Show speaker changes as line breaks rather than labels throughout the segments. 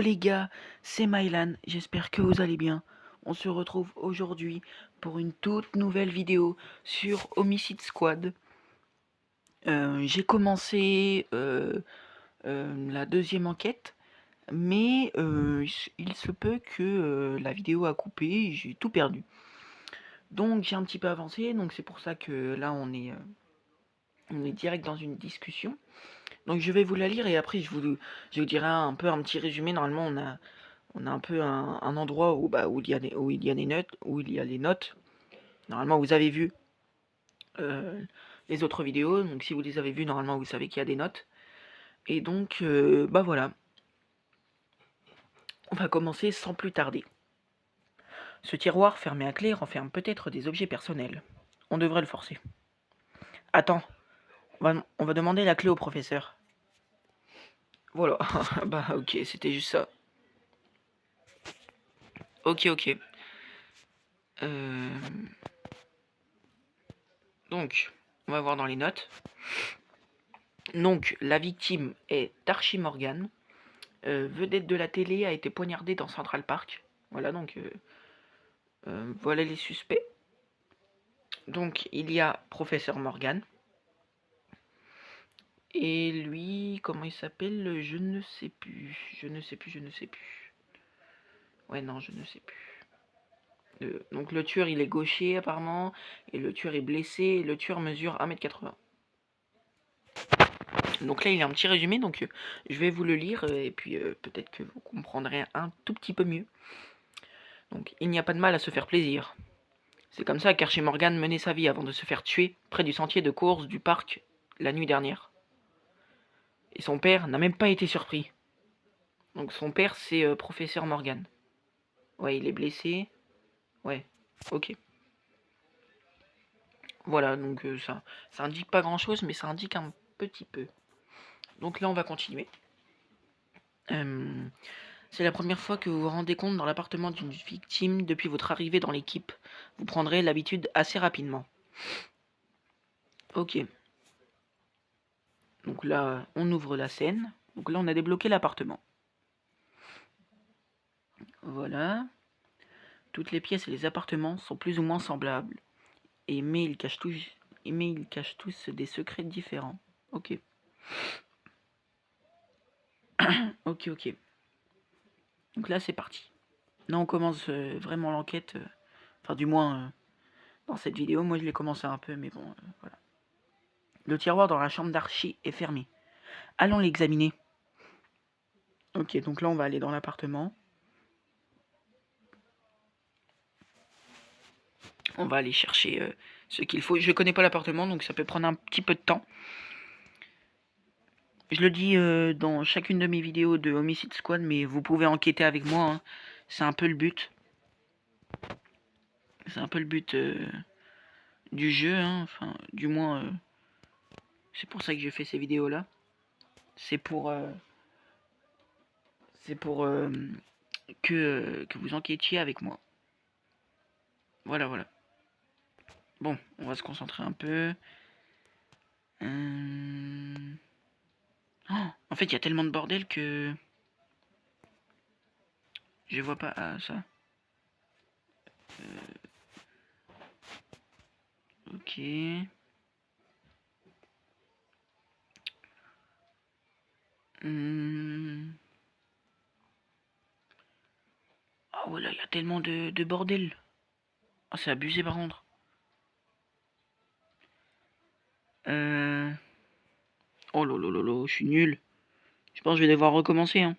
les gars, c'est Mylan, j'espère que vous allez bien. On se retrouve aujourd'hui pour une toute nouvelle vidéo sur Homicide Squad. J'ai commencé la deuxième enquête, mais il se peut que la vidéo a coupé et j'ai tout perdu. Donc j'ai un petit peu avancé, donc c'est pour ça que là on est direct dans une discussion. Donc je vais vous la lire et après je vous dirai un peu un petit résumé. Normalement on a un peu un endroit où il y a les notes. Normalement, vous avez vu les autres vidéos, donc si vous les avez vues, normalement, vous savez qu'il y a des notes. Et donc, voilà. On va commencer sans plus tarder. Ce tiroir fermé à clé renferme peut-être des objets personnels. On devrait le forcer. Attends, on va demander la clé au professeur. Voilà, bah ok, c'était juste ça. Ok. Donc, on va voir dans les notes. Donc, la victime est Archie Morgan. Vedette de la télé, a été poignardée dans Central Park. Voilà, donc voilà les suspects. Donc, il y a Professeur Morgan. Et lui, comment il s'appelle? Je ne sais plus. Ouais, non, je ne sais plus. Donc, le tueur, il est gaucher, apparemment. Et le tueur est blessé. Et le tueur mesure 1m80. Donc là, il y a un petit résumé. Donc, je vais vous le lire. Et puis, peut-être que vous comprendrez un tout petit peu mieux. Donc, il n'y a pas de mal à se faire plaisir. C'est comme ça qu'Archie Morgan menait sa vie avant de se faire tuer près du sentier de course du parc la nuit dernière. Et son père n'a même pas été surpris. Donc son père, c'est Professeur Morgan. Ouais, il est blessé. Ouais, ok. Voilà, donc ça indique pas grand-chose, mais ça indique un petit peu. Donc là, on va continuer. C'est la première fois que vous vous rendez compte dans l'appartement d'une victime depuis votre arrivée dans l'équipe. Vous prendrez l'habitude assez rapidement. Ok. Donc là, on ouvre la scène. Donc là, on a débloqué l'appartement. Voilà. Toutes les pièces et les appartements sont plus ou moins semblables. Mais ils cachent tous des secrets différents. Ok. Ok. Donc là, c'est parti. Là, on commence vraiment l'enquête. Enfin, du moins, dans cette vidéo, moi, je l'ai commencé un peu, mais bon, voilà. Le tiroir dans la chambre d'Archie est fermé. Allons l'examiner. Ok, donc là, on va aller dans l'appartement. On va aller chercher ce qu'il faut. Je connais pas l'appartement, donc ça peut prendre un petit peu de temps. Je le dis dans chacune de mes vidéos de Homicide Squad, mais vous pouvez enquêter avec moi. Hein. C'est un peu le but. C'est un peu le but du jeu. Hein. Enfin, du moins, c'est pour ça que je fais ces vidéos-là. C'est pour que vous enquêtiez avec moi. Voilà. Bon, on va se concentrer un peu. Oh, en fait, il y a tellement de bordel que je vois pas ça. Ok. Oh voilà, il y a tellement de bordel. Oh, c'est abusé par contre. Oh là, je suis nul. Je pense que je vais devoir recommencer. Hein.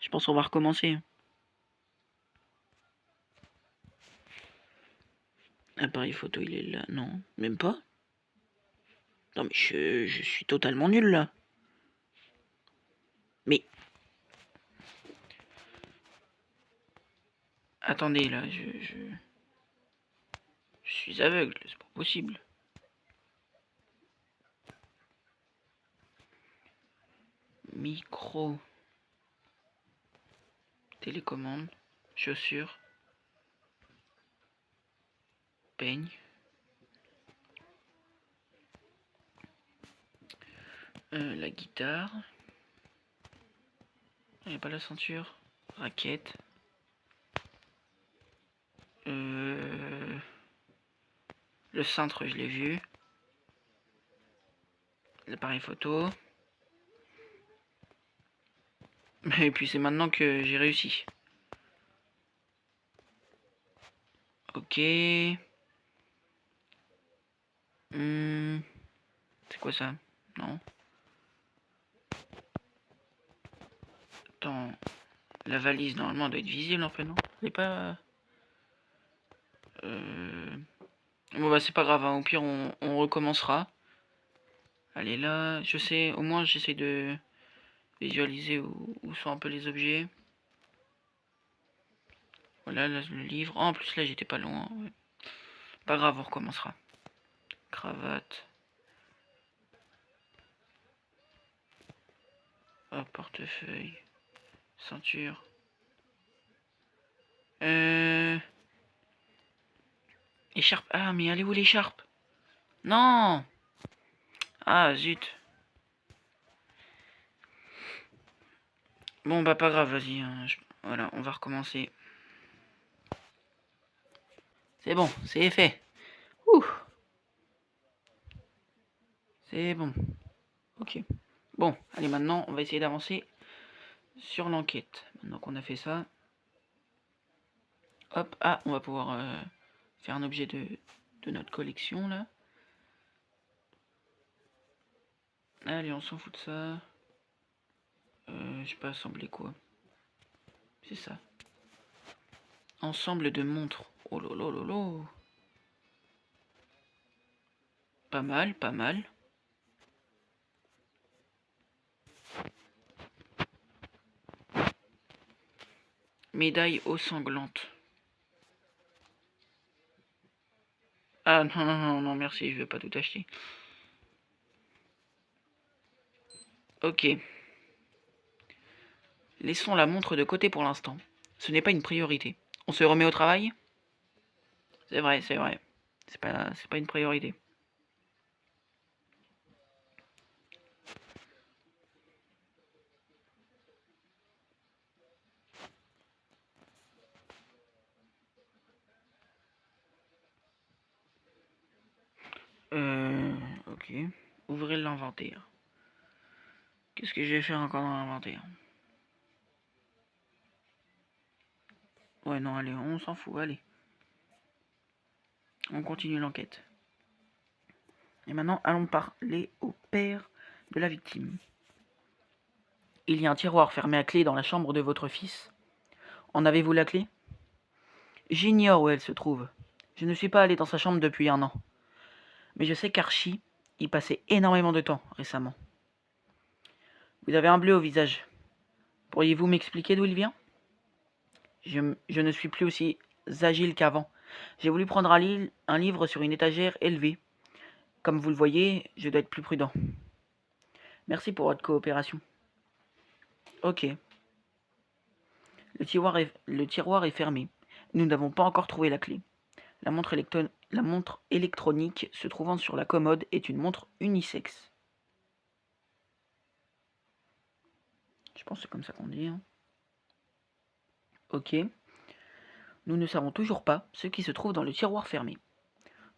Je pense qu'on va recommencer. Hein. Appareil photo, il est là. Non, même pas. Non, mais je suis totalement nul là. Mais. Attendez, là, je suis aveugle, c'est pas possible. Micro. Télécommande. Chaussures. Peigne. La guitare. J'ai pas la ceinture. Raquette. Le cintre, je l'ai vu. L'appareil photo. Et puis c'est maintenant que j'ai réussi. Ok. C'est quoi ça? Non. Attends. La valise, normalement, doit être visible, en fait, non? C'est pas... Bon, bah, c'est pas grave, hein. Au pire, on recommencera. Allez, là, je sais, au moins, j'essaie de visualiser où sont un peu les objets. Voilà, là, le livre. Oh, en plus, là, j'étais pas loin. Ouais. Pas grave, on recommencera. Cravate. Hop, portefeuille. Ceinture. Écharpe. Ah, mais elle est où l'écharpe? Non! Ah, zut. Bon, bah, pas grave, vas-y. Hein, voilà, on va recommencer. C'est bon, c'est fait. Ouh. C'est bon. Ok. Bon, allez, maintenant, on va essayer d'avancer sur l'enquête. Maintenant qu'on a fait ça. Hop, ah, on va pouvoir faire un objet de notre collection, là. Allez, on s'en fout de ça. Je sais pas, assembler quoi. C'est ça. Ensemble de montres. Oh là là là là. Pas mal, pas mal. Médaille eau sanglante. Ah non, non, non, non, merci, je vais pas tout acheter. Ok. Laissons la montre de côté pour l'instant. Ce n'est pas une priorité. On se remet au travail? C'est vrai, c'est vrai. C'est pas une priorité. Ok. Ouvrez l'inventaire. Qu'est-ce que je vais faire encore dans l'inventaire? Ouais, non, allez, on s'en fout, allez. On continue l'enquête. Et maintenant, allons parler au père de la victime. Il y a un tiroir fermé à clé dans la chambre de votre fils. En avez-vous la clé? J'ignore où elle se trouve. Je ne suis pas allé dans sa chambre depuis 1 an. Mais je sais qu'Archie y passait énormément de temps récemment. Vous avez un bleu au visage. Pourriez-vous m'expliquer d'où il vient? Je ne suis plus aussi agile qu'avant. J'ai voulu prendre un livre sur une étagère élevée. Comme vous le voyez, je dois être plus prudent. Merci pour votre coopération. Ok. Le tiroir est fermé. Nous n'avons pas encore trouvé la clé. La montre électronique se trouvant sur la commode est une montre unisexe. Je pense que c'est comme ça qu'on dit. Hein. Ok. Nous ne savons toujours pas ce qui se trouve dans le tiroir fermé.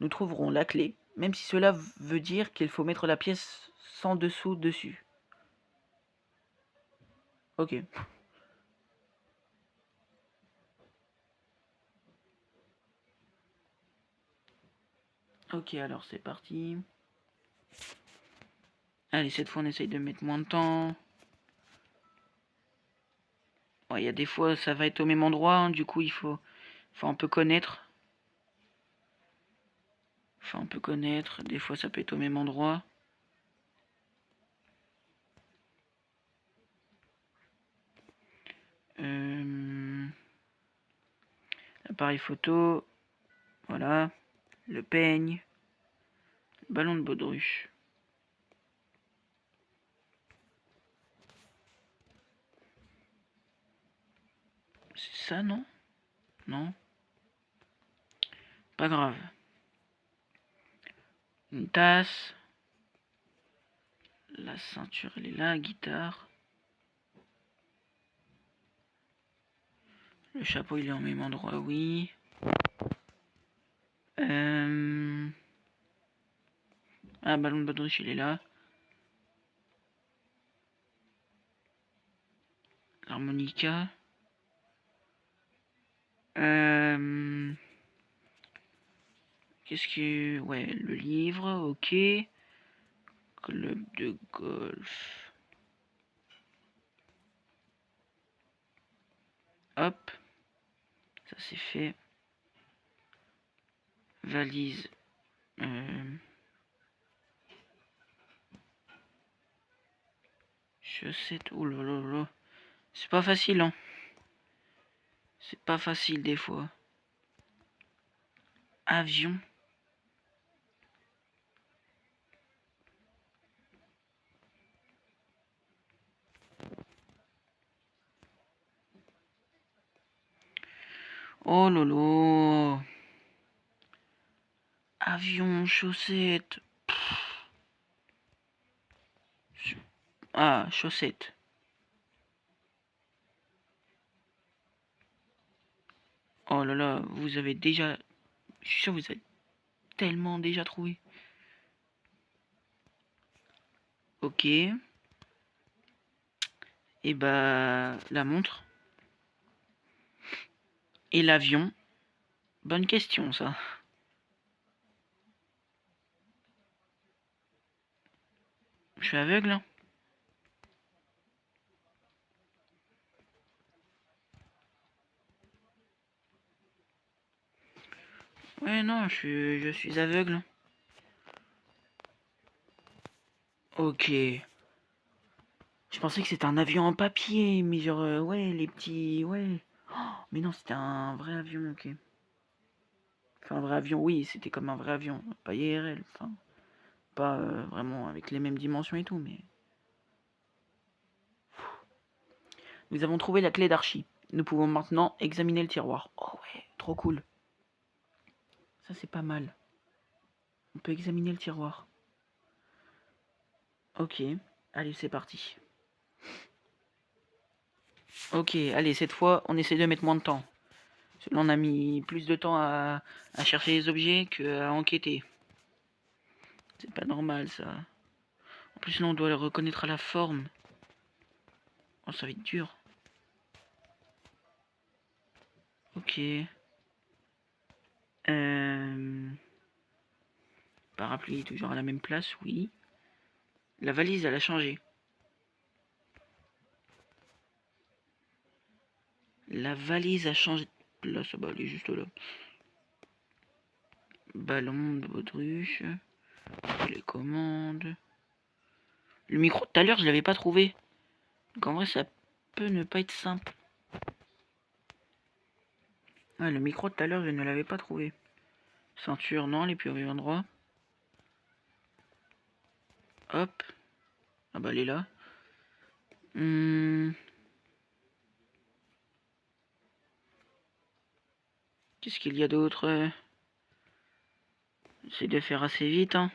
Nous trouverons la clé, même si cela veut dire qu'il faut mettre la pièce sans dessous dessus. Ok. Ok, alors c'est parti. Allez, cette fois on essaye de mettre moins de temps. Il y a des fois ça va être au même endroit, hein, du coup il faut un peu connaître. Des fois ça peut être au même endroit. Appareil photo. Voilà. Le peigne. Le ballon de baudruche. C'est ça, non? Non? Pas grave. Une tasse. La ceinture, elle est là. Guitare. Le chapeau, il est au même endroit, oui. Ah, ballon de baudruche, il est là. L'harmonica. Qu'est-ce que... Ouais, le livre, ok. Club de golf. Hop. Ça c'est fait. Valise. Chaussettes. Oh là là là. C'est pas facile, hein. C'est pas facile des fois. Avion. Oh lolo. Avion, chaussettes. Ah, chaussettes. Oh là là, vous avez déjà... Je suis sûr que vous avez tellement déjà trouvé. Ok. Et bah, la montre. Et l'avion. Bonne question, ça. Je suis aveugle, hein. Ouais, non, je suis aveugle. Ok. Je pensais que c'était un avion en papier, mais genre, ouais, les petits... Ouais. Oh, mais non, c'était un vrai avion, ok. Enfin, un vrai avion, oui, c'était comme un vrai avion. Pas IRL, enfin... Pas vraiment avec les mêmes dimensions et tout, mais... Nous avons trouvé la clé d'Archie. Nous pouvons maintenant examiner le tiroir. Oh ouais, trop cool. Ça, c'est pas mal. On peut examiner le tiroir. Ok, allez, c'est parti. Ok, allez, cette fois, on essaie de mettre moins de temps. Là, on a mis plus de temps à chercher les objets qu'à enquêter. C'est pas normal, ça. En plus, là, on doit le reconnaître à la forme. Oh, ça va être dur. Ok. Parapluie, toujours à la même place, oui. La valise, elle a changé. La valise a changé de place. Bah, elle est juste là. Ballon de baudruche. Les commandes. Le micro, tout à l'heure, je l'avais pas trouvé. Donc, en vrai, ça peut ne pas être simple. Ouais, le micro, tout à l'heure, je ne l'avais pas trouvé. Ceinture, non, elle est plus au même endroit. Hop. Ah bah, elle est là. Qu'est-ce qu'il y a d'autre? C'est de faire assez vite, hein.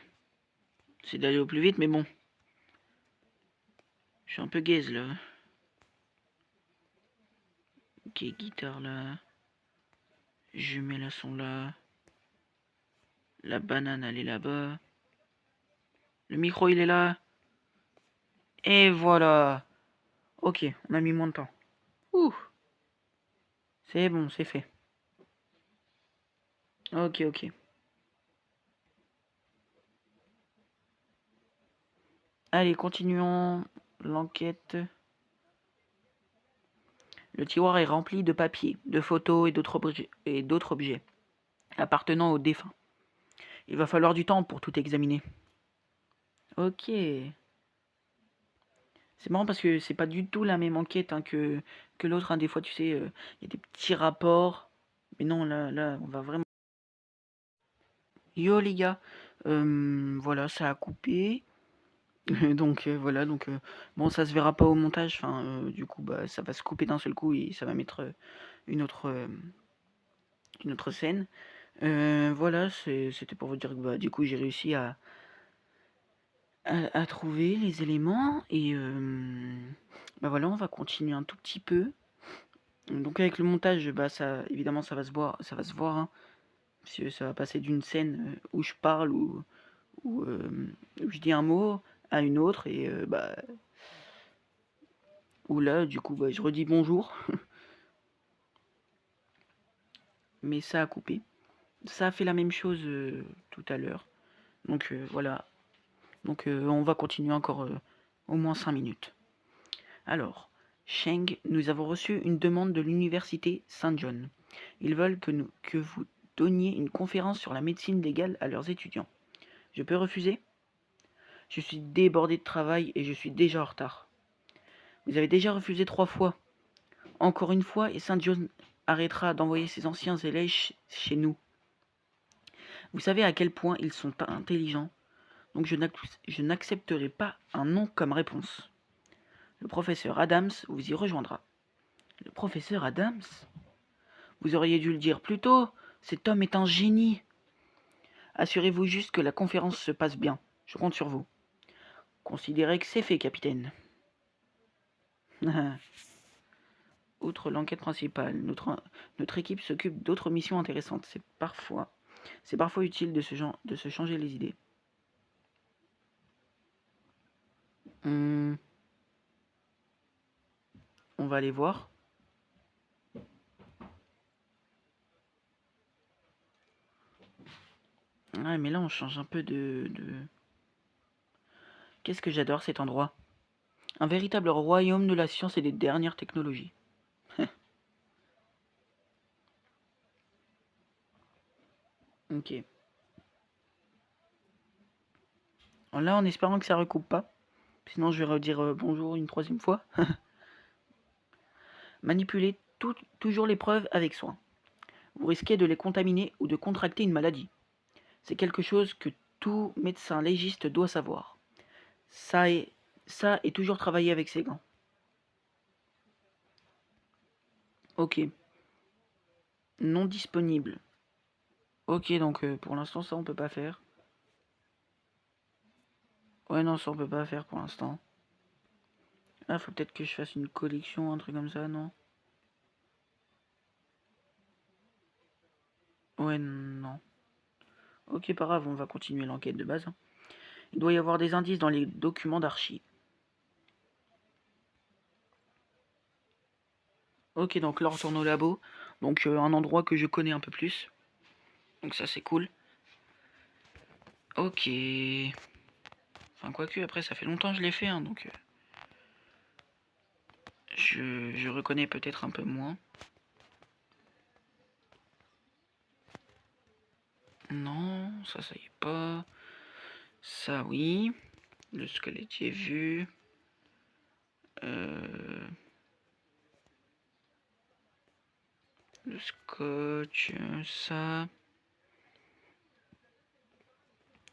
C'est d'aller au plus vite, mais bon. Je suis un peu gaze, là. Ok, guitare, là. Jumelles, sont là. La banane, elle est là-bas. Le micro, il est là. Et voilà. Ok, on a mis moins de temps. Ouh. C'est bon, c'est fait. Ok, ok. Allez, continuons l'enquête. Le tiroir est rempli de papiers, de photos et d'autres objets appartenant aux défunts. Il va falloir du temps pour tout examiner. Ok. C'est marrant parce que c'est pas du tout la même enquête, hein, que l'autre. Hein. Des fois, tu sais, il y a des petits rapports. Mais non, là, on va vraiment... Yo les gars, voilà, ça a coupé. Donc voilà, donc bon, ça se verra pas au montage. Enfin, du coup, bah, ça va se couper d'un seul coup et ça va mettre une autre scène. Voilà, c'était pour vous dire que bah, du coup, j'ai réussi à trouver les éléments et bah voilà, on va continuer un tout petit peu. Donc avec le montage, bah ça, évidemment, ça va se voir, hein, parce que ça va passer d'une scène où je parle où je dis un mot à une autre et bah où là, du coup, bah, je redis bonjour, mais ça a coupé. Ça a fait la même chose tout à l'heure. Donc voilà. Donc on va continuer encore au moins 5 minutes. Alors, Sheng, nous avons reçu une demande de l'université Saint John. Ils veulent que vous donniez une conférence sur la médecine légale à leurs étudiants. Je peux refuser? Je suis débordé de travail et je suis déjà en retard. Vous avez déjà refusé 3 fois. Encore une fois et Saint John arrêtera d'envoyer ses anciens élèves chez nous. Vous savez à quel point ils sont intelligents, donc je n'accepterai pas un non comme réponse. Le professeur Adams vous y rejoindra. Le professeur Adams? Vous auriez dû le dire plus tôt, cet homme est un génie. Assurez-vous juste que la conférence se passe bien. Je compte sur vous. Considérez que c'est fait, capitaine. Outre l'enquête principale, notre équipe s'occupe d'autres missions intéressantes. C'est parfois utile de se changer les idées. On va aller voir. Ouais, mais là, on change un peu de... Qu'est-ce que j'adore cet endroit. Un véritable royaume de la science et des dernières technologies. Ok. Là, en espérant que ça recoupe pas. Sinon, je vais redire bonjour une 3e fois. Manipulez toujours les preuves avec soin. Vous risquez de les contaminer ou de contracter une maladie. C'est quelque chose que tout médecin légiste doit savoir. Ça et toujours travailler avec ses gants. Ok. Non disponible. Ok, donc pour l'instant, ça, on peut pas faire. Ouais, non, ça, on peut pas faire pour l'instant. Ah, faut peut-être que je fasse une collection, un truc comme ça, non? Ouais, non. Ok, pas grave, on va continuer l'enquête de base. Il doit y avoir des indices dans les documents d'archives. Ok, donc là, on retourne au labo. Donc, un endroit que je connais un peu plus. Donc ça, c'est cool. Ok. Enfin, quoique, après, ça fait longtemps que je l'ai fait, hein, donc... je reconnais peut-être un peu moins. Non, ça y est pas. Ça, oui. Le squelette, j'ai vu. Le scotch, ça.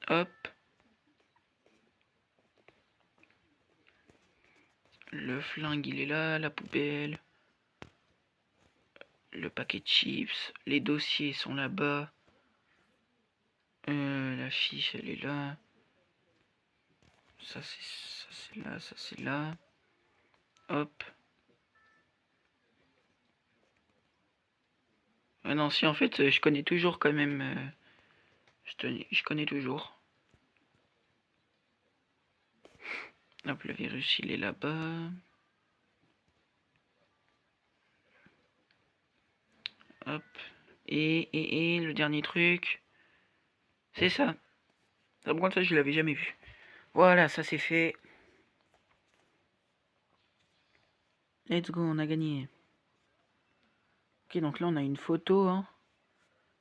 Hop. Le flingue, il est là, la poubelle. Le paquet de chips. Les dossiers sont là-bas. La fiche, elle est là. Ça, c'est là, ça, c'est là. Hop. Ah non, si, en fait, je connais toujours quand même. Je connais toujours. Hop, le virus, il est là-bas. Hop. Et le dernier truc. C'est ça. Ça, par contre, ça, je l'avais jamais vu. Voilà, ça c'est fait. Let's go, on a gagné. Ok, donc là, on a une photo, hein.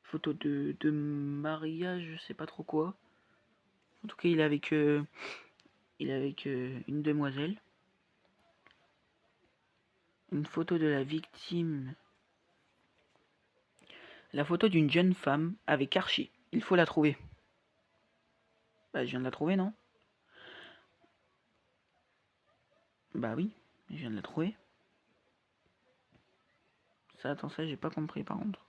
Photo de mariage, je sais pas trop quoi. En tout cas, il est avec une demoiselle. Une photo de la victime. La photo d'une jeune femme avec Archie. Il faut la trouver. Bah, je viens de la trouver, non? Bah oui, je viens de la trouver. Ça, attends, ça, j'ai pas compris par contre.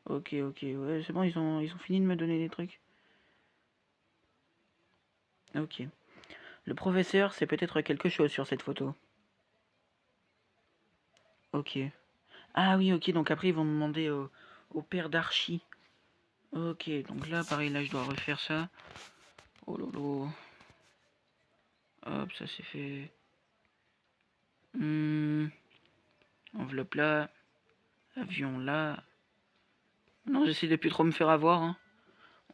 Ok, ouais, c'est bon, ils ont fini de me donner des trucs. Ok. Le professeur, c'est peut-être quelque chose sur cette photo. Ok. Ah oui, ok, donc après ils vont demander au père d'Archie. Ok, donc là, pareil, là je dois refaire ça. Oh lolo. Hop, ça c'est fait. Enveloppe là. Avion là. Non, j'essaie de plus trop me faire avoir. Hein.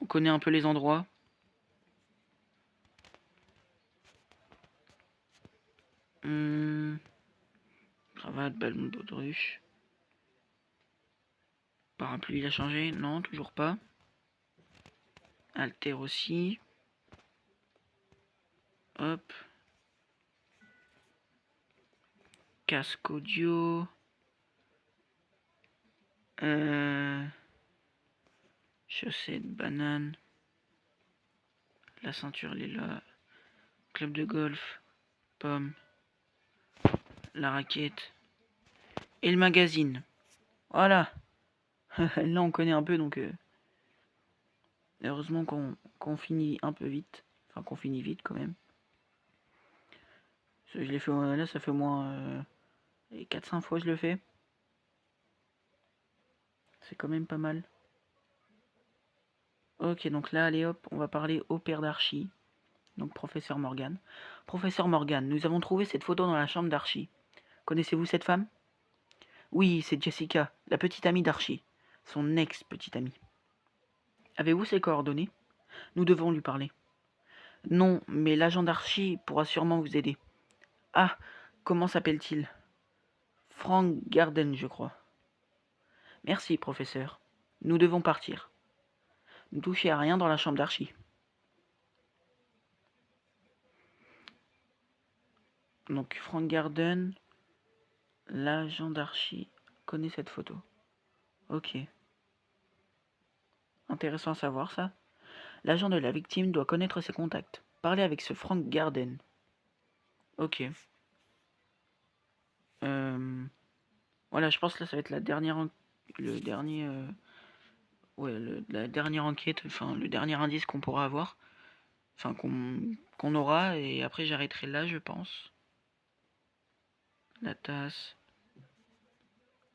On connaît un peu les endroits. Cravate, ballon baudruche. Parapluie, il a changé? Non, toujours pas. Alter aussi. Hop. Casque audio. Chaussettes, banane. La ceinture, elle est là. Club de golf. Pomme. La raquette. Et le magazine. Voilà. Là, on connaît un peu, donc... heureusement qu'on finit un peu vite. Enfin, qu'on finit vite, quand même. Je l'ai fait... Là, ça fait au moins... 4-5 fois que je le fais. C'est quand même pas mal. Ok, donc là, allez hop, on va parler au père d'Archie. Donc, professeur Morgan. Professeur Morgan, nous avons trouvé cette photo dans la chambre d'Archie. Connaissez-vous cette femme? Oui, c'est Jessica, la petite amie d'Archie. Son ex-petite amie. Avez-vous ses coordonnées? Nous devons lui parler. Non, mais l'agent d'Archie pourra sûrement vous aider. Ah, comment s'appelle-t-il? Frank Garden, je crois. Merci, professeur. Nous devons partir. Ne touchez à rien dans la chambre d'Archie. Donc, Frank Garden, l'agent d'Archie, connaît cette photo. Ok. Intéressant à savoir ça. L'agent de la victime doit connaître ses contacts. Parlez avec ce Frank Garden. Ok. Voilà, je pense que là ça va être la dernière, le dernier, la dernière enquête, enfin le dernier indice qu'on pourra avoir, enfin qu'on aura, et après j'arrêterai là, je pense. La tasse.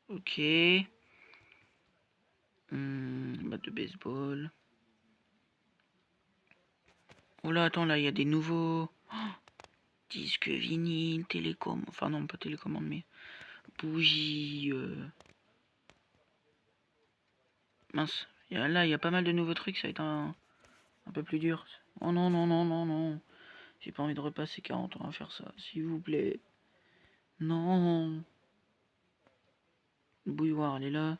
Ok. Batte de baseball. Oh là, attends, là il y a des nouveaux disques vinyle, télécommande, enfin non pas télécommande mais bougies. Mince, là il y a pas mal de nouveaux trucs, ça va être un peu plus dur. Oh non, non, non, non, non. J'ai pas envie de repasser 40 ans à faire ça, s'il vous plaît. Non. Le bouilloire, elle est là.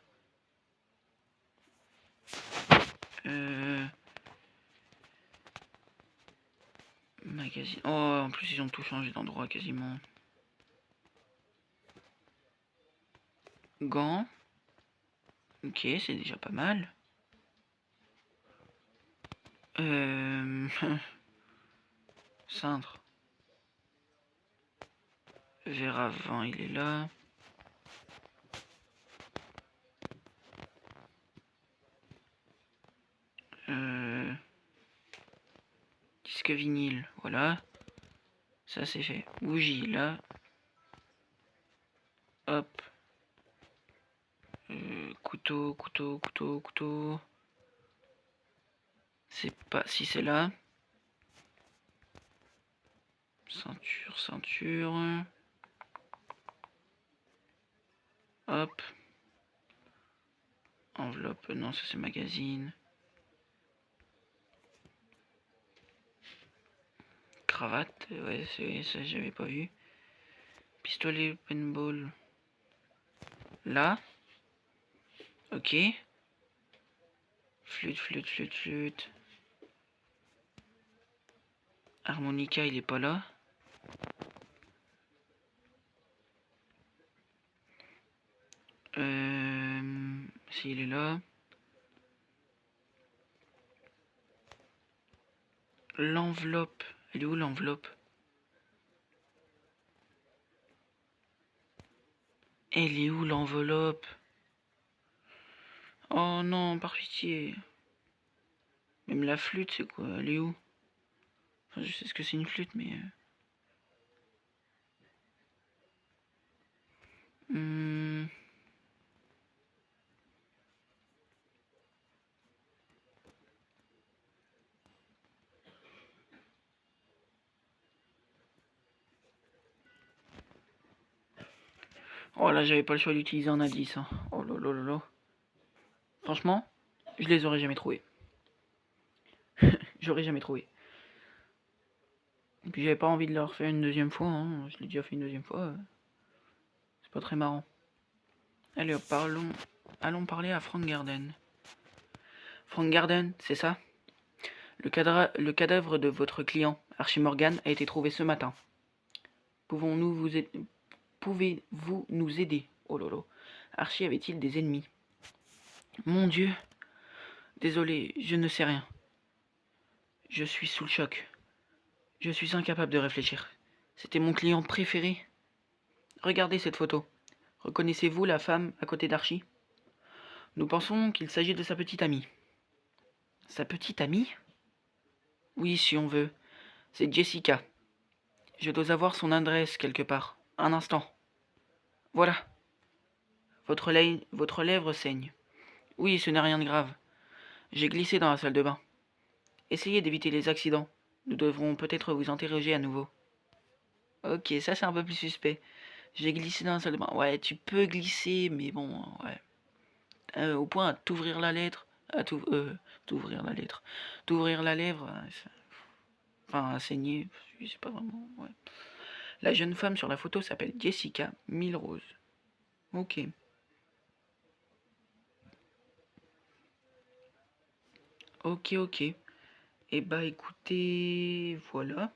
Magazine. Oh, en plus, ils ont tout changé d'endroit quasiment. Gants. Ok, c'est déjà pas mal. Cintre. Verre à vent, il est là. Disque vinyle, voilà. Ça c'est fait. Bougie, là. Hop. Couteau, couteau, couteau, couteau. C'est pas... Si c'est là. Ceinture, ceinture. Hop. Enveloppe, non, ça c'est magazine. Cravate, ouais, ça j'avais pas vu. Pistolet, paintball. Là. Ok. Flûte, flûte, flûte, flûte. Harmonica, il est pas là. Si, il est là. L'enveloppe. Elle est où l'enveloppe? Elle est où l'enveloppe? Oh non, par pitié. Même la flûte, c'est quoi? Elle est où? Enfin, je sais ce que c'est une flûte, mais... Oh là, j'avais pas le choix d'utiliser un indice. Hein. Oh là là là là. Franchement, je les aurais jamais trouvés. J'aurais jamais trouvé. Et puis j'avais pas envie de leur faire une deuxième fois. Hein. Je l'ai déjà fait une deuxième fois. C'est pas très marrant. Allez hop, allons parler à Frank Garden. Frank Garden, c'est ça? Le cadavre de votre client, Archie Morgan, a été trouvé ce matin. Pouvez-vous nous aider? Oh lolo. Archie avait-il des ennemis? Mon Dieu. Désolé, je ne sais rien. Je suis sous le choc. Je suis incapable de réfléchir. C'était mon client préféré. Regardez cette photo. Reconnaissez-vous la femme à côté d'Archie? Nous pensons qu'il s'agit de sa petite amie. Sa petite amie? Oui, si on veut. C'est Jessica. Je dois avoir son adresse quelque part. Un instant. Voilà. Votre lèvre saigne. Oui, ce n'est rien de grave. J'ai glissé dans la salle de bain. Essayez d'éviter les accidents. Nous devrons peut-être vous interroger à nouveau. Ok, ça c'est un peu plus suspect. J'ai glissé dans la salle de bain. Ouais, tu peux glisser, mais bon, ouais. Au point à t'ouvrir la lettre. T'ouvrir la lettre. T'ouvrir la lèvre. Enfin, à saigner. Je sais pas vraiment. Ouais. La jeune femme sur la photo s'appelle Jessica Milrose. Ok. Ok, ok. Et bah écoutez, voilà.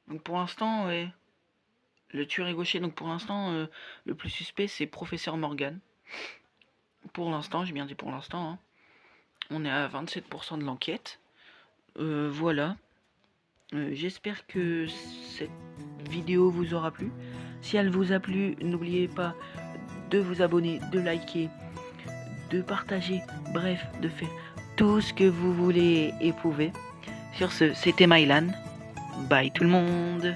Donc pour l'instant, ouais. Le tueur est gaucher, donc pour l'instant, le plus suspect c'est Professeur Morgan. Pour l'instant, j'ai bien dit pour l'instant. Hein. On est à 27% de l'enquête. Voilà. J'espère que cette vidéo vous aura plu. Si elle vous a plu, n'oubliez pas de vous abonner, de liker, de partager, bref, de faire tout ce que vous voulez éprouver. Sur ce, c'était Mylan. Bye tout le monde.